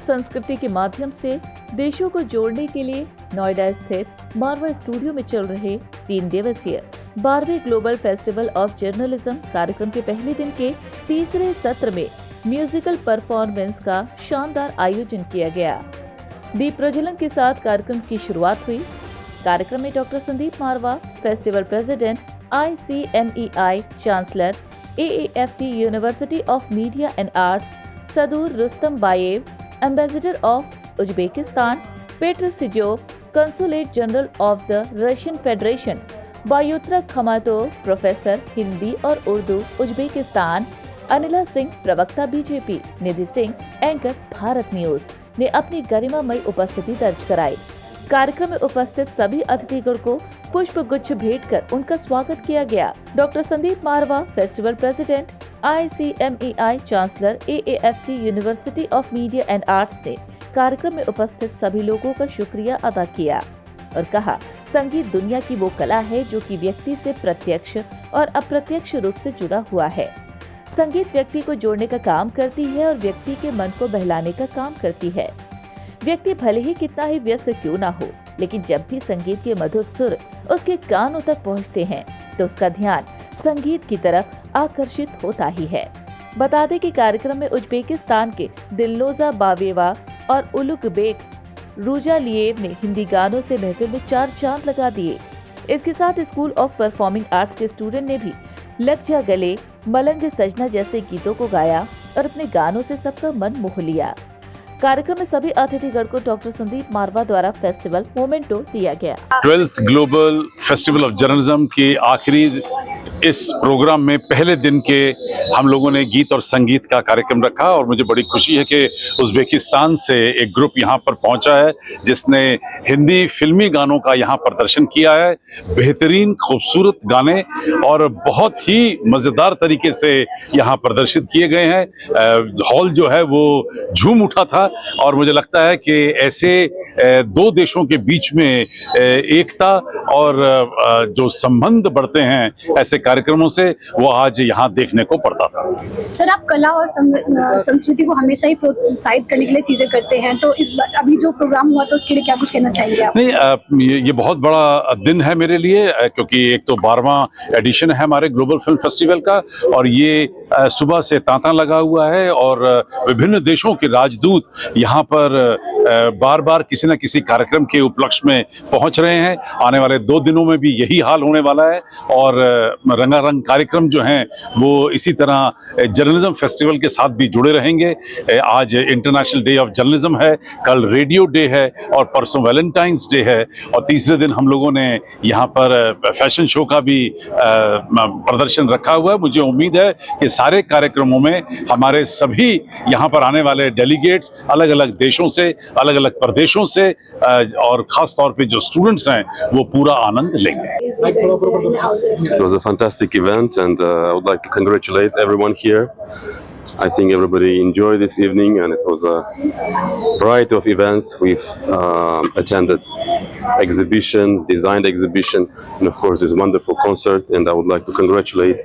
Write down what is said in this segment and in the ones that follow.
संस्कृति के माध्यम से देशों को जोड़ने के लिए नोएडा स्थित मारवा स्टूडियो में चल रहे 3 दिवसीय 12वें ग्लोबल फेस्टिवल ऑफ जर्नलिज्म कार्यक्रम के पहले दिन के तीसरे सत्र में म्यूजिकल परफॉर्मेंस का शानदार आयोजन किया गया। दीप प्रज्वलन के साथ कार्यक्रम की शुरुआत हुई। कार्यक्रम में doctor Sandeep Marwah, festival president, ICMEI chancellor, AAFT university of media and arts, Sadur Rustambayev, ambassador of Uzbekistan, Petr Sizov, consulate general of the Russian federation, बायुत्रा खमातो, प्रोफेसर हिंदी और उर्दू उज्बेकिस्तान, अनिला सिंह, प्रवक्ता BJP, Nidhi Singh, anchor Bharat news ने अपनी गरिमामयी उपस्थिति दर्ज कराई। कार्यक्रम में उपस्थित सभी अतिथिगण को पुष्प गुच्छ भेंट कर उनका स्वागत किया गया। Doctor Sandeep Marwah, festival president, ICMEI chancellor, AAFT university of media and arts ने कार्यक्रम में उपस्थित सभी लोगों का शुक्रिया अदा किया और कहा, संगीत दुनिया की वो कला है जो कि व्यक्ति से प्रत्यक्ष और अप्रत्यक्ष रूप से जुड़ा हुआ है। संगीत व्यक्ति को जोड़ने का काम करती है और व्यक्ति के मन को बहलाने का काम करती है। व्यक्ति भले ही कितना ही व्यस्त क्यों ना हो, लेकिन जब भी संगीत के मधुर सुर उसके कानों तक पहुंचते हैं तो उसका ध्यान संगीत की तरफ आकर्षित होता ही है। बता दें कि कार्यक्रम में उज्बेकिस्तान के दिलनोजा बावेवा और उलुगबेक रूजालिएव ने हिंदी गानों से महफिल में 4 चांद लगा दिए। इसके साथ स्कूल ऑफ परफॉर्मिंग आर्ट्स के स्टूडेंट ने भी लग जा गले, मलंग सजना जैसे गीतों को गाया और अपने गानों से सबका मन मोह लिया। कार्यक्रम में सभी अतिथिगण को डॉक्टर संदीप मारवा द्वारा फेस्टिवल मोमेंटो दिया गया। 12th global festival of journalism के आखिरी इस प्रोग्राम में पहले दिन के हम लोगों ने गीत और संगीत का कार्यक्रम रखा और मुझे बड़ी खुशी है कि उज्बेकिस्तान से एक ग्रुप यहाँ पर पहुँचा है जिसने हिंदी फिल्मी गानों का यहाँ प्रदर्शन किया है। बेहतरीन खूबसूरत गाने और बहुत ही मज़ेदार तरीके से यहाँ प्रदर्शित किए गए हैं। हॉल जो है वो झूम उठा था और मुझे लगता है कि ऐसे 2 देशों के बीच में एकता और जो संबंध बढ़ते हैं ऐसे कार्यक्रमों से, वो आज यहाँ देखने को पड़ता था। सर, आप कला और संस्कृति को हमेशा ही प्रोत्साहित करने के लिए चीजें करते हैं, तो इस बार अभी जो प्रोग्राम हुआ तो उसके लिए क्या कुछ कहना चाहेंगे आप? नहीं, ये बहुत बड़ा दिन है मेरे लिए, क्योंकि एक तो 12वां एडिशन है हमारे ग्लोबल फिल्म फेस्टिवल का और ये सुबह से तांता लगा हुआ है और विभिन्न देशों के राजदूत यहाँ पर बार बार किसी न किसी कार्यक्रम के उपलक्ष्य में पहुँच रहे हैं। आने वाले 2 दिनों में भी यही हाल होने वाला है और रंगारंग कार्यक्रम जो हैं वो इसी तरह जर्नलिज्म फेस्टिवल के साथ भी जुड़े रहेंगे। आज इंटरनेशनल डे ऑफ जर्नलिज्म है, कल रेडियो डे है और परसों वैलेंटाइंस डे है और तीसरे दिन हम लोगों ने यहाँ पर फैशन शो का भी प्रदर्शन रखा हुआ है। मुझे उम्मीद है कि सारे कार्यक्रमों में हमारे सभी यहाँ पर आने वाले डेलीगेट्स अलग अलग देशों से, अलग अलग प्रदेशों से और खास तौर पे जो स्टूडेंट्स हैं वो पूरा आनंद लेंगे। It was a fantastic event and I would like to congratulate everyone here. I think everybody enjoyed this evening and it was a variety of events. We've attended exhibition, designed exhibition, and of course this wonderful concert, and I would like to congratulate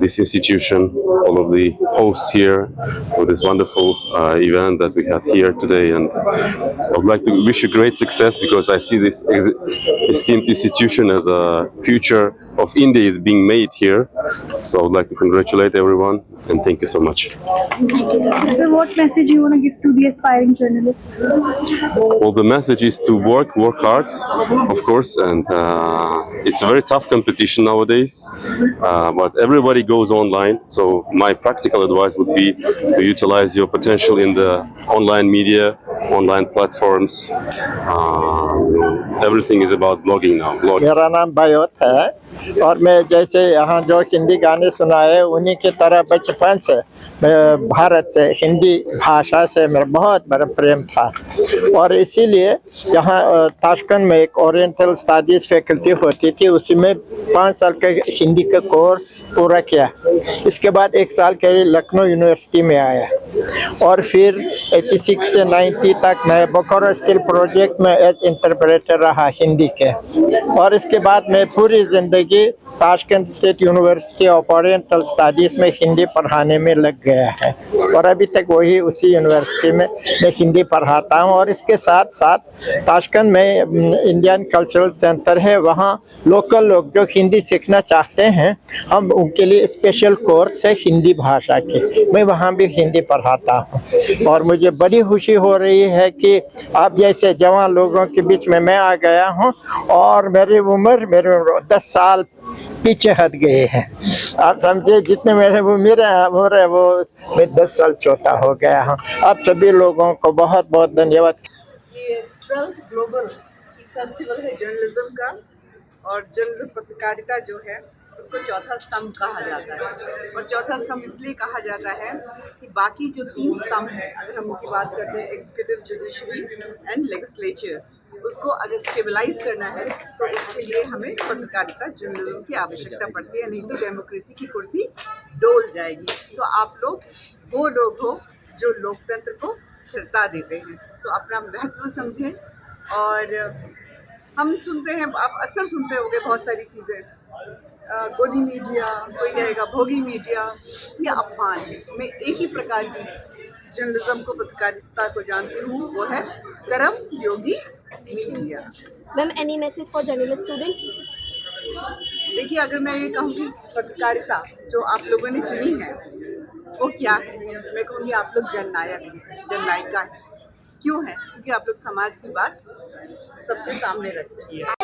this institution, all of the hosts here for this wonderful event that we had here today, and I would like to wish you great success because I see this esteemed institution as a future of India is being made here. So I would like to congratulate everyone and thank you so much. Thank you, sir. So what message you want to give to the aspiring journalists? Well, the message is to work hard, of course, and it's a very tough competition nowadays, but everybody goes online. So my practical advice would be to utilize your potential in the online media, online platforms. Everything is about blogging now. मेरा नाम बायोत है और मैं जैसे यहाँ जो हिंदी गाने सुनाए उन्हीं की तरह बचपन से मैं भारत से हिंदी भाषा से मेरा बहुत बड़ा प्रेम था और इसीलिए यहाँ ताशकंद में एक ओरिएंटल स्टडीज़ फैकल्टी होती थी, उसी में 5 साल का हिंदी का कोर्स पूरा किया। इसके बाद 1 साल के लिए लखनऊ यूनिवर्सिटी में आया और फिर 86 से 90 तक मैं बोकारो स्किल प्रोजेक्ट में एज इंटरप्रेटर रहा हिंदी के और इसके बाद मैं पूरी ज़िंदगी Tashkent state university of oriental studies में हिंदी पढ़ाने में लग गया है और अभी तक वही उसी यूनिवर्सिटी में मैं हिंदी पढ़ाता हूँ। और इसके साथ साथ ताशकंद में इंडियन कल्चरल सेंटर है, वहाँ लोकल लोग जो हिंदी सीखना चाहते हैं हम उनके लिए स्पेशल कोर्स है हिंदी भाषा के, मैं वहाँ भी हिंदी पढ़ाता हूँ। और मुझे बड़ी खुशी हो रही है कि आप जैसे जवान लोगों के बीच में मैं आ गया हूँ और मेरी उम्र 10 साल पीछे हट गए हैं। आप समझे, जितने मेरे उम्र है वो मैं 10 साल छोटा हो गया हूँ। आप सभी लोगों को बहुत बहुत धन्यवाद। ये 12th ग्लोबल फेस्टिवल है जर्नलिज्म का, और जर्नलिज्म पत्रकारिता जो है उसको चौथा स्तंभ कहा जाता है। और चौथा स्तंभ इसलिए कहा जाता है कि बाकी जो 3 स्तंभ हैं, अगर हम उनकी बात करते हैं एग्जीक्यूटिव, जुडिशरी एंड लेजिस्लेचर, उसको अगर स्टेबलाइज करना है तो उसके लिए हमें पत्रकारिता जर्नलिज्म की आवश्यकता पड़ती है, नहीं तो डेमोक्रेसी की कुर्सी डोल जाएगी। तो आप लोग वो लोग हो जो लोकतंत्र को स्थिरता देते हैं, तो अपना महत्व समझें। और हम सुनते हैं, आप अक्सर सुनते होंगे बहुत सारी चीज़ें, गोदी मीडिया, कोई कहेगा भोगी मीडिया, ये अपमान है। मैं एक ही प्रकार की जर्नलिज्म को, पत्रकारिता को जानती हूँ, वो है Karm Yogi media. Ma'am, any message for journalist students? देखिए, अगर मैं ये कहूँ कि पत्रकारिता जो आप लोगों ने चुनी है वो क्या है, मैं कहूँगी आप लोग जननायक हैं, जननायिका हैं। क्यों है? क्योंकि आप लोग समाज की बात सबसे सामने रखते हैं।